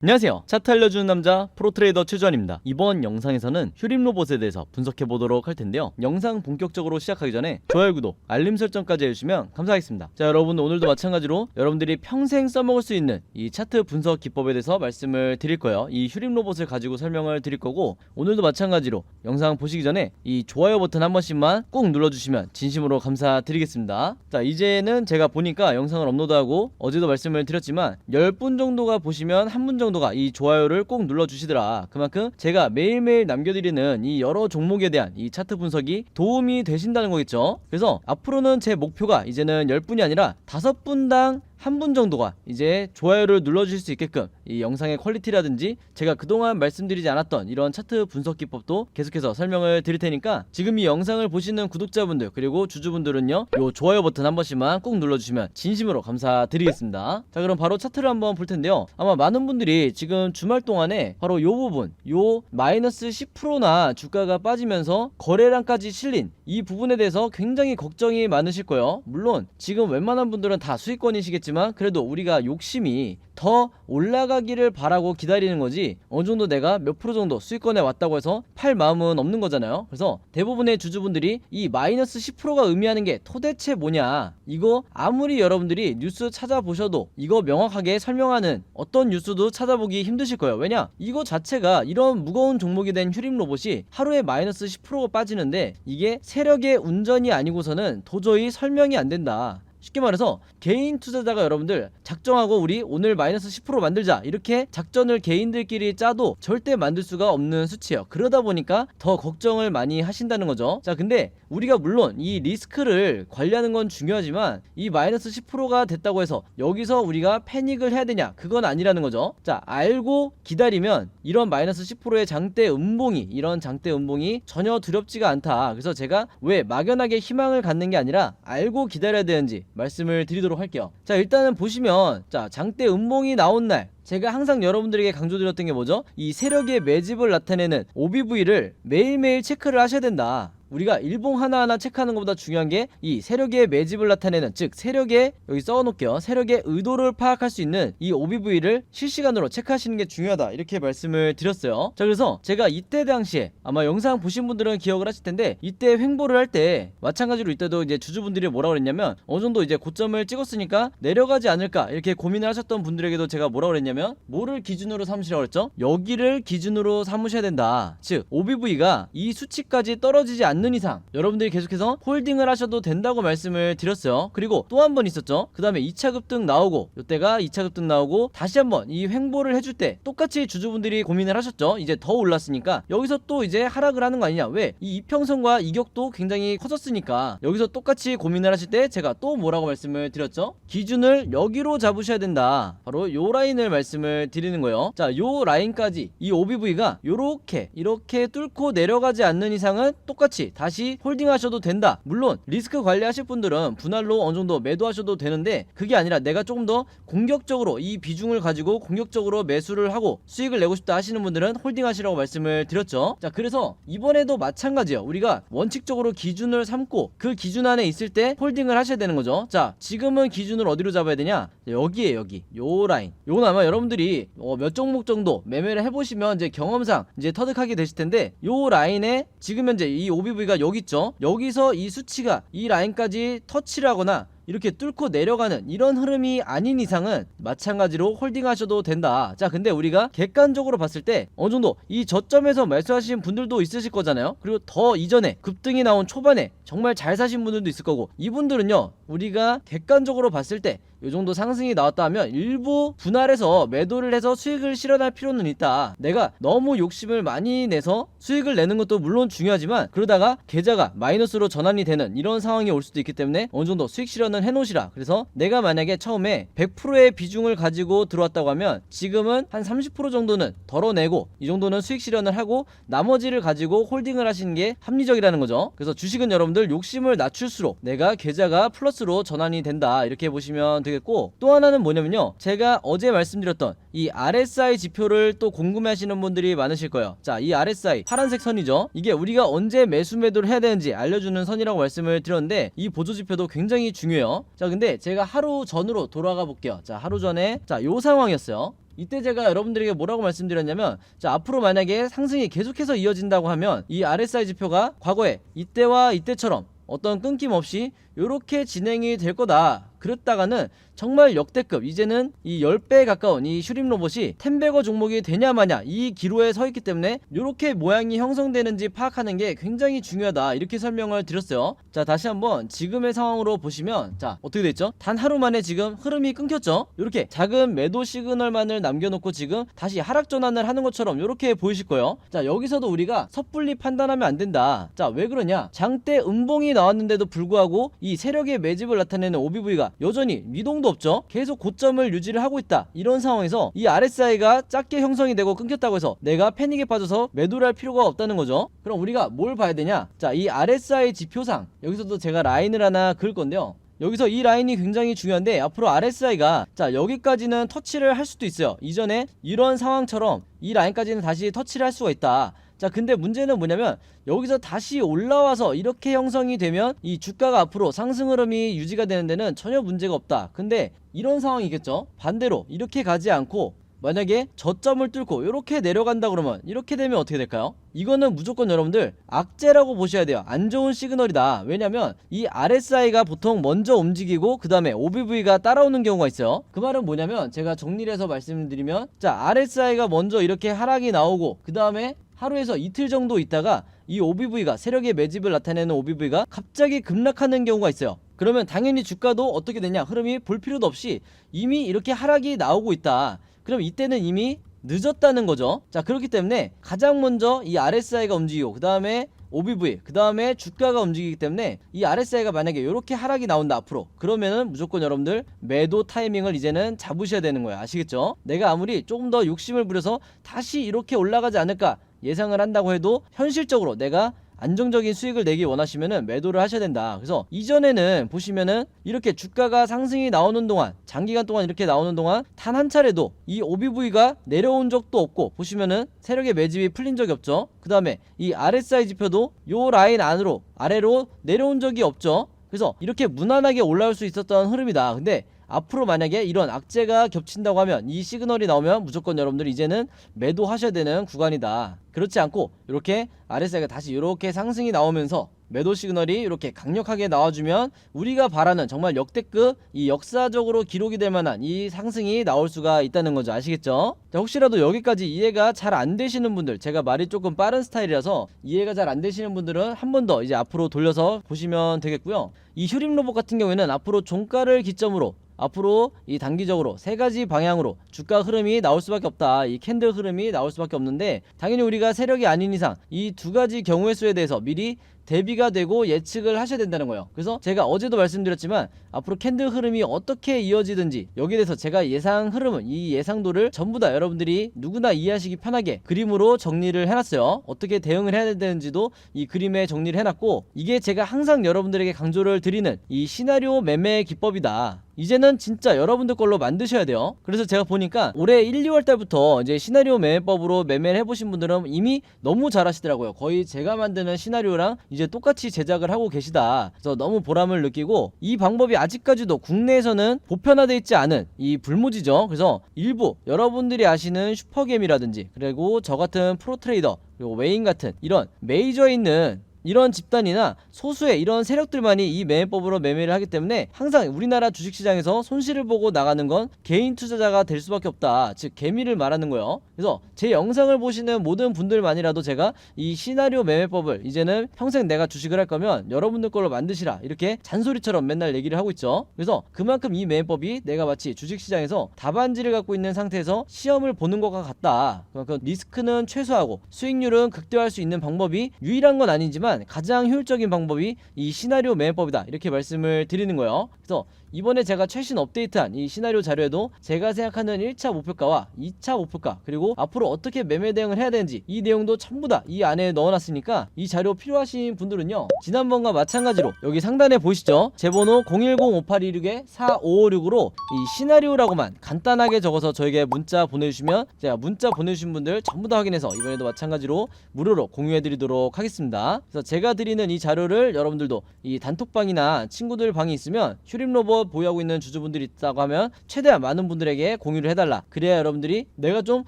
안녕하세요. 차트 알려주는 남자 프로트레이더 최주환입니다. 이번 영상에서는 휴림로봇에 대해서 분석해보도록 할 텐데요. 영상 본격적으로 시작하기 전에 좋아요, 구독, 알림 설정까지 해주시면 감사하겠습니다. 자, 여러분 오늘도 마찬가지로 여러분들이 평생 써먹을 수 있는 이 차트 분석 기법에 대해서 말씀을 드릴 거예요. 이 휴림로봇을 가지고 설명을 드릴 거고, 오늘도 마찬가지로 영상 보시기 전에 이 좋아요 버튼 한 번씩만 꾹 눌러주시면 진심으로 감사드리겠습니다. 자, 이제는 제가 보니까 영상을 업로드하고 어제도 말씀을 드렸지만 10분 정도가 보시면 한 분 정도가 이 좋아요를 꼭 눌러주시더라. 그만큼 제가 매일매일 남겨드리는 이 여러 종목에 대한 이 차트 분석이 도움이 되신다는 거겠죠. 그래서 앞으로는 제 목표가 이제는 10분이 아니라 5분당 한 분 정도가 이제 좋아요를 눌러주실 수 있게끔 이 영상의 퀄리티라든지 제가 그동안 말씀드리지 않았던 이런 차트 분석 기법도 계속해서 설명을 드릴 테니까 지금 이 영상을 보시는 구독자분들 그리고 주주분들은요, 요 좋아요 버튼 한 번씩만 꼭 눌러주시면 진심으로 감사드리겠습니다. 자, 그럼 바로 차트를 한번 볼 텐데요. 아마 많은 분들이 지금 주말 동안에 바로 요 부분, 요 마이너스 10%나 주가가 빠지면서 거래량까지 실린 이 부분에 대해서 굉장히 걱정이 많으실 거예요. 물론 지금 웬만한 분들은 다 수익권이시겠지만 그래도 우리가 욕심이 더 올라가기를 바라고 기다리는 거지, 어느 정도 내가 몇 프로 정도 수익권에 왔다고 해서 팔 마음은 없는 거잖아요. 그래서 대부분의 주주분들이 이 마이너스 10%가 의미하는 게 도대체 뭐냐, 이거 아무리 여러분들이 뉴스 찾아보셔도 이거 명확하게 설명하는 어떤 뉴스도 찾아보기 힘드실 거예요. 왜냐, 이거 자체가 이런 무거운 종목이 된 휴림로봇이 하루에 마이너스 10%가 빠지는데 이게 세력의 운전이 아니고서는 도저히 설명이 안 된다. 쉽게 말해서 개인 투자자가 여러분들 작정하고 우리 오늘 마이너스 10% 만들자 이렇게 작전을 개인들끼리 짜도 절대 만들 수가 없는 수치예요. 그러다 보니까 더 걱정을 많이 하신다는 거죠. 자, 근데 우리가 물론 이 리스크를 관리하는 건 중요하지만 이 마이너스 10%가 됐다고 해서 여기서 우리가 패닉을 해야 되냐, 그건 아니라는 거죠. 자, 알고 기다리면 이런 마이너스 10%의 장대 음봉이, 이런 장대 음봉이 전혀 두렵지가 않다. 그래서 제가 왜 막연하게 희망을 갖는 게 아니라 알고 기다려야 되는지 말씀을 드리도록 할게요. 자, 일단은 보시면, 자, 장대 음봉이 나온 날 제가 항상 여러분들에게 강조드렸던 게 뭐죠? 이 세력의 매집을 나타내는 OBV를 매일매일 체크를 하셔야 된다. 우리가 일봉 하나하나 체크하는 것보다 중요한 게 이 세력의 매집을 나타내는, 즉 세력의, 여기 써놓을게요, 세력의 의도를 파악할 수 있는 이 OBV를 실시간으로 체크하시는 게 중요하다, 이렇게 말씀을 드렸어요. 자, 그래서 제가 이때 당시에 아마 영상 보신 분들은 기억을 하실 텐데, 이때 횡보를 할 때 마찬가지로 이때도 이제 주주분들이 뭐라고 그랬냐면, 어느 정도 이제 고점을 찍었으니까 내려가지 않을까 이렇게 고민을 하셨던 분들에게도 제가 뭐라고 그랬냐면, 뭐를 기준으로 삼으시라고 그랬죠? 여기를 기준으로 삼으셔야 된다. 즉 OBV가 이 수치까지 떨어지지 않는 이상 여러분들이 계속해서 홀딩을 하셔도 된다고 말씀을 드렸어요. 그리고 또 한 번 있었죠. 그 다음에 2차 급등 나오고, 이때가 2차 급등 나오고 다시 한번 이 횡보를 해줄 때 똑같이 주주분들이 고민을 하셨죠. 이제 더 올랐으니까 여기서 또 이제 하락을 하는 거 아니냐, 왜? 이 이평선과 이격도 굉장히 커졌으니까 여기서 똑같이 고민을 하실 때 제가 또 뭐라고 말씀을 드렸죠? 기준을 여기로 잡으셔야 된다. 바로 요 라인을 말씀을 드리는 거예요. 자, 요 라인까지 이 OBV가 요렇게 이렇게 뚫고 내려가지 않는 이상은 똑같이 다시 홀딩 하셔도 된다. 물론 리스크 관리하실 분들은 분할로 어느 정도 매도하셔도 되는데, 그게 아니라 내가 조금 더 공격적으로 이 비중을 가지고 공격적으로 매수를 하고 수익을 내고 싶다 하시는 분들은 홀딩 하시라고 말씀을 드렸죠. 자, 그래서 이번에도 마찬가지예요. 우리가 원칙적으로 기준을 삼고 그 기준 안에 있을 때 홀딩을 하셔야 되는 거죠. 자, 지금은 기준을 어디로 잡아야 되냐, 여기에, 여기 요 라인. 요건 아마 여러분들이 몇 종목 정도 매매를 해보시면 이제 경험상 이제 터득하게 되실 텐데, 요 라인에 지금 현재 이 OBV가 여기 있죠. 여기서 이 수치가 이 라인까지 터치를 하거나 이렇게 뚫고 내려가는 이런 흐름이 아닌 이상은 마찬가지로 홀딩 하셔도 된다. 자, 근데 우리가 객관적으로 봤을 때 어느 정도 이 저점에서 매수하신 분들도 있으실 거잖아요. 그리고 더 이전에 급등이 나온 초반에 정말 잘 사신 분들도 있을 거고, 이분들은요, 우리가 객관적으로 봤을 때 요 정도 상승이 나왔다 하면 일부 분할해서 매도를 해서 수익을 실현할 필요는 있다. 내가 너무 욕심을 많이 내서 수익을 내는 것도 물론 중요하지만 그러다가 계좌가 마이너스로 전환이 되는 이런 상황이 올 수도 있기 때문에 어느 정도 수익 실현은 해놓으시라. 그래서 내가 만약에 처음에 100%의 비중을 가지고 들어왔다고 하면 지금은 한 30% 정도는 덜어내고 이 정도는 수익 실현을 하고 나머지를 가지고 홀딩을 하시는 게 합리적이라는 거죠. 그래서 주식은 여러분들 욕심을 낮출수록 내가 계좌가 플러스로 전환이 된다, 이렇게 보시면 되겠고, 또 하나는 뭐냐면요, 제가 어제 말씀드렸던 이 RSI 지표를 또 궁금해하시는 분들이 많으실 거예요. 자, 이 RSI 파란색 선이죠. 이게 우리가 언제 매수 매도를 해야 되는지 알려주는 선이라고 말씀을 드렸는데, 이 보조지표도 굉장히 중요해요. 자, 근데 제가 하루 전으로 돌아가 볼게요. 자, 하루 전에 자, 요 상황이었어요. 이때 제가 여러분들에게 뭐라고 말씀드렸냐면, 자, 앞으로 만약에 상승이 계속해서 이어진다고 하면 이 RSI 지표가 과거에 이때와 이때처럼 어떤 끊김 없이 요렇게 진행이 될 거다. 그랬다가는 정말 역대급, 이제는 이 10배에 가까운 이 슈림 로봇이 텐베거 종목이 되냐 마냐 이 기로에 서 있기 때문에 요렇게 모양이 형성되는지 파악하는 게 굉장히 중요하다, 이렇게 설명을 드렸어요. 자, 다시 한번 지금의 상황으로 보시면, 자, 어떻게 됐죠? 단 하루 만에 지금 흐름이 끊겼죠? 요렇게 작은 매도 시그널만을 남겨놓고 지금 다시 하락 전환을 하는 것처럼 요렇게 보이실 거예요. 자, 여기서도 우리가 섣불리 판단하면 안 된다. 자, 왜 그러냐? 장대 음봉이 나왔는데도 불구하고 이 세력의 매집을 나타내는 OBV가 여전히 미동도 없죠. 계속 고점을 유지를 하고 있다. 이런 상황에서 이 RSI가 작게 형성이 되고 끊겼다고 해서 내가 패닉에 빠져서 매도를 할 필요가 없다는 거죠. 그럼 우리가 뭘 봐야 되냐? 자, 이 RSI 지표상 여기서도 제가 라인을 하나 그을 건데요. 여기서 이 라인이 굉장히 중요한데, 앞으로 RSI가 자, 여기까지는 터치를 할 수도 있어요. 이전에 이런 상황처럼 이 라인까지는 다시 터치를 할 수가 있다. 자, 근데 문제는 뭐냐면 여기서 다시 올라와서 이렇게 형성이 되면 이 주가가 앞으로 상승 흐름이 유지가 되는 데는 전혀 문제가 없다. 근데 이런 상황이겠죠. 반대로 이렇게 가지 않고 만약에 저점을 뚫고 이렇게 내려간다 그러면 이렇게 되면 어떻게 될까요? 이거는 무조건 여러분들 악재라고 보셔야 돼요. 안 좋은 시그널이다. 왜냐면 이 RSI가 보통 먼저 움직이고 그 다음에 OBV가 따라오는 경우가 있어요. 그 말은 뭐냐면 제가 정리를 해서 말씀드리면, 자, RSI가 먼저 이렇게 하락이 나오고 그 다음에 하루에서 이틀 정도 있다가 이 OBV가, 세력의 매집을 나타내는 OBV가 갑자기 급락하는 경우가 있어요. 그러면 당연히 주가도 어떻게 되냐? 흐름이 볼 필요도 없이 이미 이렇게 하락이 나오고 있다. 그럼 이때는 이미 늦었다는 거죠. 자, 그렇기 때문에 가장 먼저 이 RSI가 움직이고 그 다음에 OBV, 그 다음에 주가가 움직이기 때문에 이 RSI가 만약에 이렇게 하락이 나온다 앞으로, 그러면은 무조건 여러분들 매도 타이밍을 이제는 잡으셔야 되는 거예요. 아시겠죠? 내가 아무리 조금 더 욕심을 부려서 다시 이렇게 올라가지 않을까 예상을 한다고 해도 현실적으로 내가 안정적인 수익을 내기 원하시면은 매도를 하셔야 된다. 그래서 이전에는 보시면은 이렇게 주가가 상승이 나오는 동안, 장기간 동안 이렇게 나오는 동안 단 한 차례도 이 OBV가 내려온 적도 없고, 보시면은 세력의 매집이 풀린 적이 없죠. 그 다음에 이 RSI 지표도 요 라인 안으로 아래로 내려온 적이 없죠. 그래서 이렇게 무난하게 올라올 수 있었던 흐름이다. 근데 앞으로 만약에 이런 악재가 겹친다고 하면, 이 시그널이 나오면 무조건 여러분들이 이제는 매도하셔야 되는 구간이다. 그렇지 않고 이렇게 RSI가 다시 이렇게 상승이 나오면서 매도 시그널이 이렇게 강력하게 나와주면 우리가 바라는 정말 역대급, 이 역사적으로 기록이 될 만한 이 상승이 나올 수가 있다는 거죠. 아시겠죠? 자, 혹시라도 여기까지 이해가 잘 안 되시는 분들, 제가 말이 조금 빠른 스타일이라서 이해가 잘 안 되시는 분들은 한 번 더 이제 앞으로 돌려서 보시면 되겠고요. 이 휴림 로봇 같은 경우에는 앞으로 종가를 기점으로 앞으로 이 단기적으로 세 가지 방향으로 주가 흐름이 나올 수밖에 없다. 이 캔들 흐름이 나올 수밖에 없는데, 당연히 우리가 세력이 아닌 이상 이 두 가지 경우의 수에 대해서 미리 대비가 되고 예측을 하셔야 된다는 거예요. 그래서 제가 어제도 말씀드렸지만 앞으로 캔들 흐름이 어떻게 이어지든지 여기에 대해서 제가 예상 흐름은, 이 예상도를 전부 다 여러분들이 누구나 이해하시기 편하게 그림으로 정리를 해놨어요. 어떻게 대응을 해야 되는지도 이 그림에 정리를 해놨고, 이게 제가 항상 여러분들에게 강조를 드리는 이 시나리오 매매 기법이다. 이제는 진짜 여러분들 걸로 만드셔야 돼요. 그래서 제가 보니까 올해 1, 2월 달부터 이제 시나리오 매매법으로 매매를 해보신 분들은 이미 너무 잘하시더라고요. 거의 제가 만드는 시나리오랑 이제 똑같이 제작을 하고 계시다. 그래서 너무 보람을 느끼고, 이 방법이 아직까지도 국내에서는 보편화되어 있지 않은 이 불모지죠. 그래서 일부 여러분들이 아시는 슈퍼겜이라든지, 그리고 저 같은 프로트레이더, 그리고 웨인 같은 이런 메이저에 있는 이런 집단이나 소수의 이런 세력들만이 이 매매법으로 매매를 하기 때문에 항상 우리나라 주식시장에서 손실을 보고 나가는 건 개인 투자자가 될 수밖에 없다. 즉 개미를 말하는 거예요. 그래서 제 영상을 보시는 모든 분들만이라도 제가 이 시나리오 매매법을 이제는 평생 내가 주식을 할 거면 여러분들 걸로 만드시라, 이렇게 잔소리처럼 맨날 얘기를 하고 있죠. 그래서 그만큼 이 매매법이 내가 마치 주식시장에서 답안지를 갖고 있는 상태에서 시험을 보는 것과 같다. 그만큼 리스크는 최소화하고 수익률은 극대화할 수 있는 방법이 유일한 건 아니지만 가장 효율적인 방법이 이 시나리오 매매법이다, 이렇게 말씀을 드리는 거예요. 그래서 이번에 제가 최신 업데이트한 이 시나리오 자료에도 제가 생각하는 1차 목표가와 2차 목표가, 그리고 앞으로 어떻게 매매 대응을 해야 되는지 이 내용도 전부 다 이 안에 넣어놨으니까 이 자료 필요하신 분들은요, 지난번과 마찬가지로 여기 상단에 보이시죠? 제 번호 010-5826-4556으로 이 시나리오라고만 간단하게 적어서 저에게 문자 보내주시면 제가 문자 보내주신 분들 전부 다 확인해서 이번에도 마찬가지로 무료로 공유해드리도록 하겠습니다. 그래서 제가 드리는 이 자료를 여러분들도 이 단톡방이나 친구들 방이 있으면 휴림로봇 거 보유하고 있는 주주분들이 있다고 하면 최대한 많은 분들에게 공유를 해달라. 그래야 여러분들이 내가 좀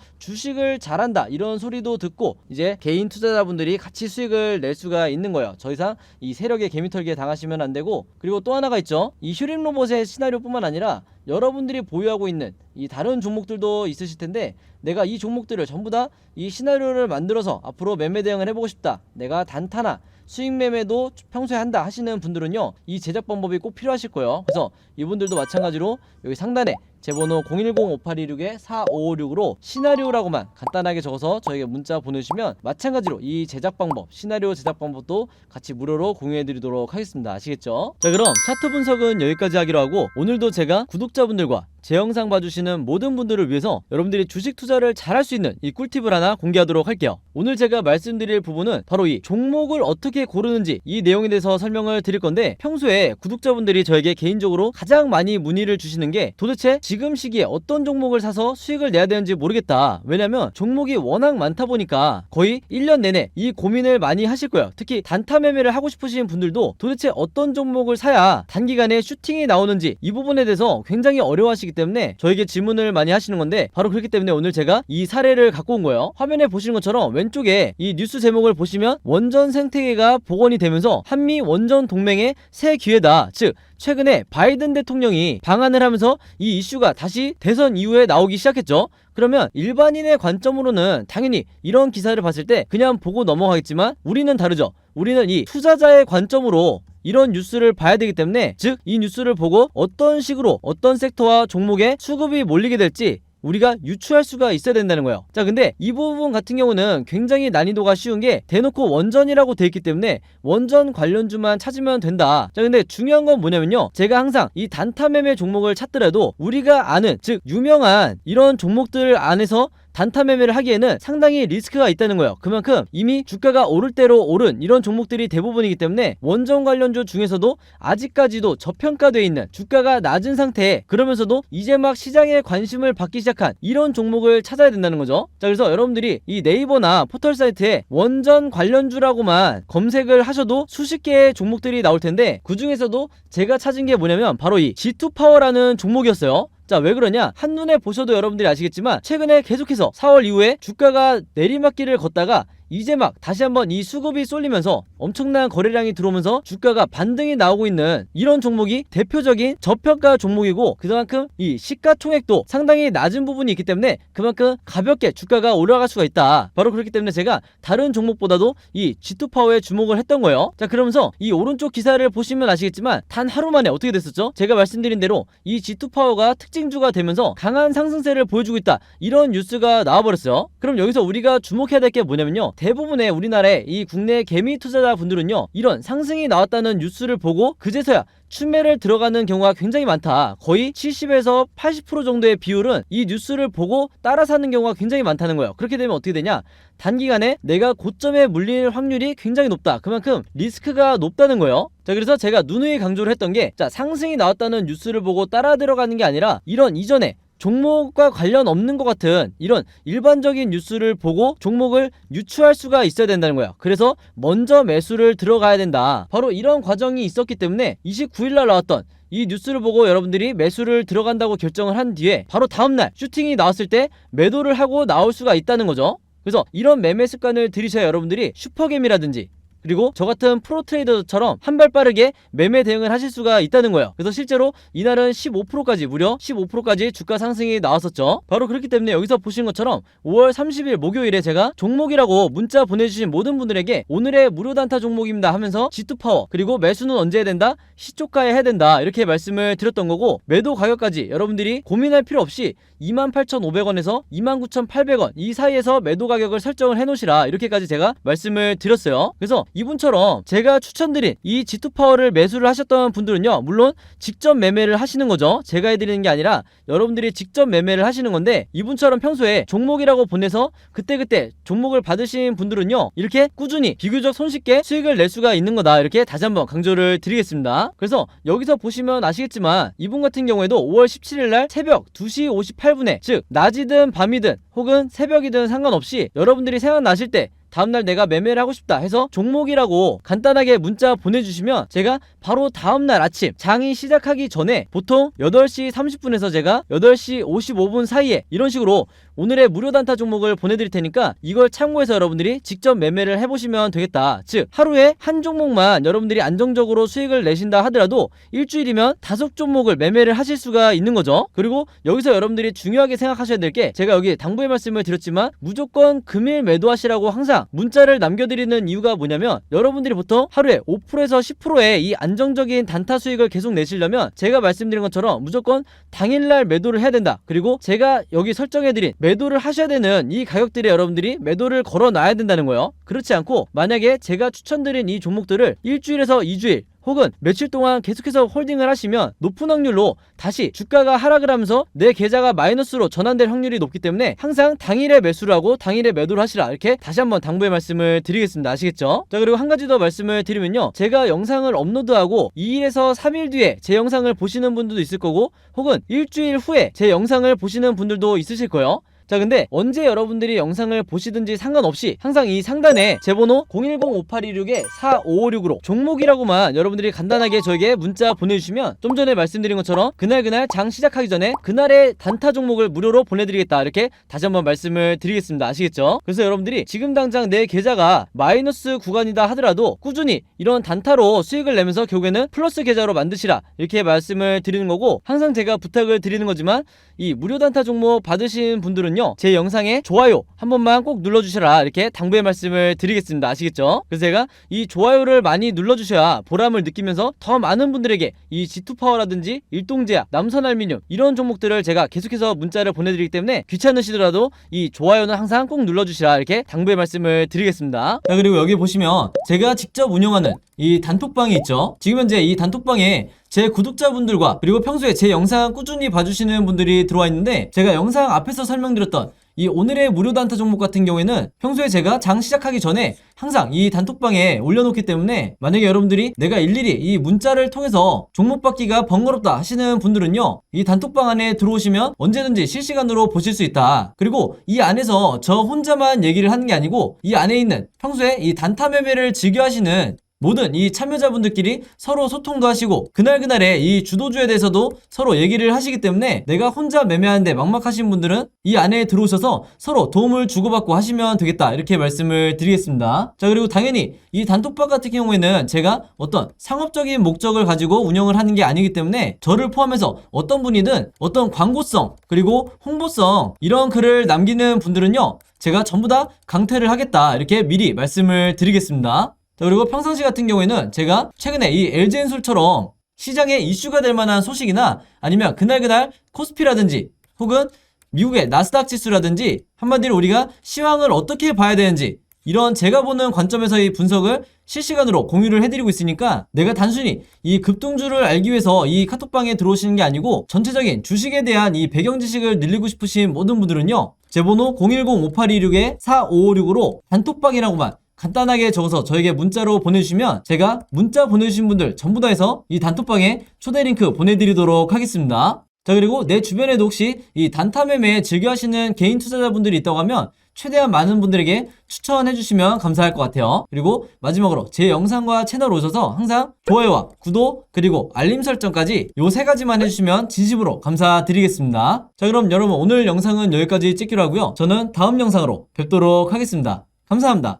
주식을 잘한다 이런 소리도 듣고 이제 개인 투자자분들이 같이 수익을 낼 수가 있는 거예요. 더 이상 이 세력의 개미털기에 당하시면 안 되고, 그리고 또 하나가 있죠. 이 휴림 로봇의 시나리오뿐만 아니라 여러분들이 보유하고 있는 이 다른 종목들도 있으실 텐데, 내가 이 종목들을 전부 다 이 시나리오를 만들어서 앞으로 매매 대응을 해보고 싶다, 내가 단타나 수익 매매도 평소에 한다 하시는 분들은요, 이 제작 방법이 꼭 필요하실 거예요. 그래서 이분들도 마찬가지로 여기 상단에 제 번호 010-5826-4556으로 시나리오라고만 간단하게 적어서 저에게 문자 보내주시면 마찬가지로 이 제작 방법, 시나리오 제작 방법도 같이 무료로 공유해 드리도록 하겠습니다. 아시겠죠? 자, 그럼 차트 분석은 여기까지 하기로 하고, 오늘도 제가 구독자분들과 제 영상 봐주시는 모든 분들을 위해서 여러분들이 주식 투자를 잘할 수 있는 이 꿀팁을 하나 공개하도록 할게요. 오늘 제가 말씀드릴 부분은 바로 이 종목을 어떻게 고르는지 이 내용에 대해서 설명을 드릴 건데, 평소에 구독자분들이 저에게 개인적으로 가장 많이 문의를 주시는 게 도대체 지금 시기에 어떤 종목을 사서 수익을 내야 되는지 모르겠다. 왜냐면 종목이 워낙 많다 보니까 거의 1년 내내 이 고민을 많이 하실 거예요. 특히 단타 매매를 하고 싶으신 분들도 도대체 어떤 종목을 사야 단기간에 슈팅이 나오는지 이 부분에 대해서 굉장히 어려워하시기 때문에 저에게 질문을 많이 하시는 건데, 바로 그렇기 때문에 오늘 제가 이 사례를 갖고 온 거예요. 화면에 보시는 것처럼 왼쪽에 이 뉴스 제목을 보시면 원전 생태계가 복원이 되면서 한미 원전 동맹의 새 기회다, 즉 최근에 바이든 대통령이 방한을 하면서 이 이슈가 다시 대선 이후에 나오기 시작했죠. 그러면 일반인의 관점으로는 당연히 이런 기사를 봤을 때 그냥 보고 넘어가겠지만, 우리는 다르죠. 우리는 이 투자자의 관점으로 이런 뉴스를 봐야 되기 때문에, 즉 이 뉴스를 보고 어떤 식으로 어떤 섹터와 종목에 수급이 몰리게 될지 우리가 유추할 수가 있어야 된다는 거예요. 자, 근데 이 부분 같은 경우는 굉장히 난이도가 쉬운 게, 대놓고 원전이라고 돼 있기 때문에 원전 관련주만 찾으면 된다. 자, 근데 중요한 건 뭐냐면요, 제가 항상 이 단타 매매 종목을 찾더라도 우리가 아는, 즉 유명한 이런 종목들 안에서 단타 매매를 하기에는 상당히 리스크가 있다는 거예요. 그만큼 이미 주가가 오를 대로 오른 이런 종목들이 대부분이기 때문에 원전 관련주 중에서도 아직까지도 저평가되어 있는, 주가가 낮은 상태에 그러면서도 이제 막 시장에 관심을 받기 시작한 이런 종목을 찾아야 된다는 거죠. 자, 그래서 여러분들이 이 네이버나 포털 사이트에 원전 관련주라고만 검색을 하셔도 수십 개의 종목들이 나올 텐데, 그 중에서도 제가 찾은 게 뭐냐면 바로 이 G2파워라는 종목이었어요. 자, 왜 그러냐? 한눈에 보셔도 여러분들이 아시겠지만 최근에 계속해서 4월 이후에 주가가 내리막길을 걷다가 이제 막 다시 한번 이 수급이 쏠리면서 엄청난 거래량이 들어오면서 주가가 반등이 나오고 있는 이런 종목이 대표적인 저평가 종목이고, 그만큼 이 시가총액도 상당히 낮은 부분이 있기 때문에 그만큼 가볍게 주가가 올라갈 수가 있다. 바로 그렇기 때문에 제가 다른 종목보다도 이 G2파워에 주목을 했던 거예요. 자, 그러면서 이 오른쪽 기사를 보시면 아시겠지만 단 하루 만에 어떻게 됐었죠? 제가 말씀드린 대로 이 G2파워가 특징주가 되면서 강한 상승세를 보여주고 있다, 이런 뉴스가 나와버렸어요. 그럼 여기서 우리가 주목해야 될 게 뭐냐면요, 대부분의 우리나라의 이 국내 개미 투자자분들은요, 이런 상승이 나왔다는 뉴스를 보고 그제서야 추매를 들어가는 경우가 굉장히 많다. 거의 70에서 80% 정도의 비율은 이 뉴스를 보고 따라 사는 경우가 굉장히 많다는 거예요. 그렇게 되면 어떻게 되냐? 단기간에 내가 고점에 물릴 확률이 굉장히 높다. 그만큼 리스크가 높다는 거예요. 자, 그래서 제가 누누이 강조를 했던 게, 자, 상승이 나왔다는 뉴스를 보고 따라 들어가는 게 아니라 이런 이전에 종목과 관련 없는 것 같은 이런 일반적인 뉴스를 보고 종목을 유추할 수가 있어야 된다는 거예요. 그래서 먼저 매수를 들어가야 된다. 바로 이런 과정이 있었기 때문에 29일날 나왔던 이 뉴스를 보고 여러분들이 매수를 들어간다고 결정을 한 뒤에 바로 다음날 슈팅이 나왔을 때 매도를 하고 나올 수가 있다는 거죠. 그래서 이런 매매 습관을 들이셔야 여러분들이 슈퍼겜이라든지 그리고 저 같은 프로 트레이더처럼 한 발 빠르게 매매 대응을 하실 수가 있다는 거예요. 그래서 실제로 이날은 15%까지 무려 15%까지 주가 상승이 나왔었죠. 바로 그렇기 때문에 여기서 보신 것처럼 5월 30일 목요일에 제가 종목이라고 문자 보내주신 모든 분들에게 오늘의 무료 단타 종목입니다 하면서 G2파워, 그리고 매수는 언제 해야 된다? 시초가에 해야 된다, 이렇게 말씀을 드렸던 거고, 매도 가격까지 여러분들이 고민할 필요 없이 28,500원에서 29,800원 이 사이에서 매도 가격을 설정을 해 놓으시라, 이렇게까지 제가 말씀을 드렸어요. 그래서 이분처럼 제가 추천드린 이 G2파워를 매수를 하셨던 분들은요, 물론 직접 매매를 하시는 거죠. 제가 해드리는 게 아니라 여러분들이 직접 매매를 하시는 건데, 이분처럼 평소에 종목이라고 보내서 그때그때 종목을 받으신 분들은요, 이렇게 꾸준히 비교적 손쉽게 수익을 낼 수가 있는 거다, 이렇게 다시 한번 강조를 드리겠습니다. 그래서 여기서 보시면 아시겠지만 이분 같은 경우에도 5월 17일 날 새벽 2시 58분에 즉 낮이든 밤이든 혹은 새벽이든 상관없이 여러분들이 생각나실 때 다음날 내가 매매를 하고 싶다 해서 종목이라고 간단하게 문자 보내주시면 제가 바로 다음날 아침 장이 시작하기 전에 보통 8시 30분에서 제가 8시 55분 사이에 이런 식으로 오늘의 무료 단타 종목을 보내드릴 테니까 이걸 참고해서 여러분들이 직접 매매를 해보시면 되겠다. 즉 하루에 한 종목만 여러분들이 안정적으로 수익을 내신다 하더라도 일주일이면 5종목을 매매를 하실 수가 있는 거죠. 그리고 여기서 여러분들이 중요하게 생각하셔야 될 게 제가 여기 당부의 말씀을 드렸지만 무조건 금일 매도하시라고 항상 문자를 남겨드리는 이유가 뭐냐면 여러분들이 보통 하루에 5%에서 10%의 이 안정적인 단타 수익을 계속 내시려면 제가 말씀드린 것처럼 무조건 당일날 매도를 해야 된다. 그리고 제가 여기 설정해드린 매도를 하셔야 되는 이 가격들에 여러분들이 매도를 걸어놔야 된다는 거예요. 그렇지 않고 만약에 제가 추천드린 이 종목들을 일주일에서 2주일 혹은 며칠 동안 계속해서 홀딩을 하시면 높은 확률로 다시 주가가 하락을 하면서 내 계좌가 마이너스로 전환될 확률이 높기 때문에 항상 당일에 매수를 하고 당일에 매도를 하시라 이렇게 다시 한번 당부의 말씀을 드리겠습니다. 아시겠죠? 자, 그리고 한 가지 더 말씀을 드리면요, 제가 영상을 업로드하고 2일에서 3일 뒤에 제 영상을 보시는 분들도 있을 거고 혹은 일주일 후에 제 영상을 보시는 분들도 있으실 거예요. 자, 근데 언제 여러분들이 영상을 보시든지 상관없이 항상 이 상단에 제 번호 010-5826-4556으로 종목이라고만 여러분들이 간단하게 저에게 문자 보내주시면 좀 전에 말씀드린 것처럼 그날 장 시작하기 전에 그날의 단타 종목을 무료로 보내드리겠다 이렇게 다시 한번 말씀을 드리겠습니다. 아시겠죠? 그래서 여러분들이 지금 당장 내 계좌가 마이너스 구간이다 하더라도 꾸준히 이런 단타로 수익을 내면서 결국에는 플러스 계좌로 만드시라 이렇게 말씀을 드리는 거고, 항상 제가 부탁을 드리는 거지만 이 무료 단타 종목 받으신 분들은요 제 영상에 좋아요 한 번만 꼭 눌러주셔라 이렇게 당부의 말씀을 드리겠습니다. 아시겠죠? 그래서 제가 이 좋아요를 많이 눌러주셔야 보람을 느끼면서 더 많은 분들에게 이 G2파워라든지 일동제약, 남선알미늄 이런 종목들을 제가 계속해서 문자를 보내드리기 때문에 귀찮으시더라도 이 좋아요는 항상 꼭 눌러주시라 이렇게 당부의 말씀을 드리겠습니다. 자, 그리고 여기 보시면 제가 직접 운영하는 이 단톡방이 있죠. 지금 현재 이 단톡방에 제 구독자분들과 그리고 평소에 제 영상 꾸준히 봐주시는 분들이 들어와 있는데, 제가 영상 앞에서 설명드렸던 이 오늘의 무료 단타 종목 같은 경우에는 평소에 제가 장 시작하기 전에 항상 이 단톡방에 올려놓기 때문에 만약에 여러분들이 내가 일일이 이 문자를 통해서 종목 받기가 번거롭다 하시는 분들은요 이 단톡방 안에 들어오시면 언제든지 실시간으로 보실 수 있다. 그리고 이 안에서 저 혼자만 얘기를 하는 게 아니고 이 안에 있는 평소에 이 단타 매매를 즐겨 하시는 모든 이 참여자분들끼리 서로 소통도 하시고 그날그날의 이 주도주에 대해서도 서로 얘기를 하시기 때문에 내가 혼자 매매하는데 막막하신 분들은 이 안에 들어오셔서 서로 도움을 주고받고 하시면 되겠다 이렇게 말씀을 드리겠습니다. 자, 그리고 당연히 이 단톡방 같은 경우에는 제가 어떤 상업적인 목적을 가지고 운영을 하는 게 아니기 때문에 저를 포함해서 어떤 분이든 어떤 광고성 그리고 홍보성 이런 글을 남기는 분들은요 제가 전부 다 강퇴를 하겠다 이렇게 미리 말씀을 드리겠습니다. 자, 그리고 평상시 같은 경우에는 제가 최근에 이 LG엔솔처럼 시장에 이슈가 될 만한 소식이나 아니면 그날 코스피라든지 혹은 미국의 나스닥 지수라든지 한마디로 우리가 시황을 어떻게 봐야 되는지 이런 제가 보는 관점에서의 분석을 실시간으로 공유를 해드리고 있으니까 내가 단순히 이 급등주를 알기 위해서 이 카톡방에 들어오시는 게 아니고 전체적인 주식에 대한 이 배경 지식을 늘리고 싶으신 모든 분들은요 제 번호 010-5826-4556으로 단톡방이라고만 간단하게 적어서 저에게 문자로 보내주시면 제가 문자 보내주신 분들 전부 다 해서 이 단톡방에 초대 링크 보내드리도록 하겠습니다. 자, 그리고 내 주변에도 혹시 이 단타 매매 즐겨 하시는 개인 투자자분들이 있다고 하면 최대한 많은 분들에게 추천해 주시면 감사할 것 같아요. 그리고 마지막으로 제 영상과 채널 오셔서 항상 좋아요와 구독 그리고 알림 설정까지 요 3가지만 해주시면 진심으로 감사드리겠습니다. 자, 그럼 여러분 오늘 영상은 여기까지 찍기로 하고요. 저는 다음 영상으로 뵙도록 하겠습니다. 감사합니다.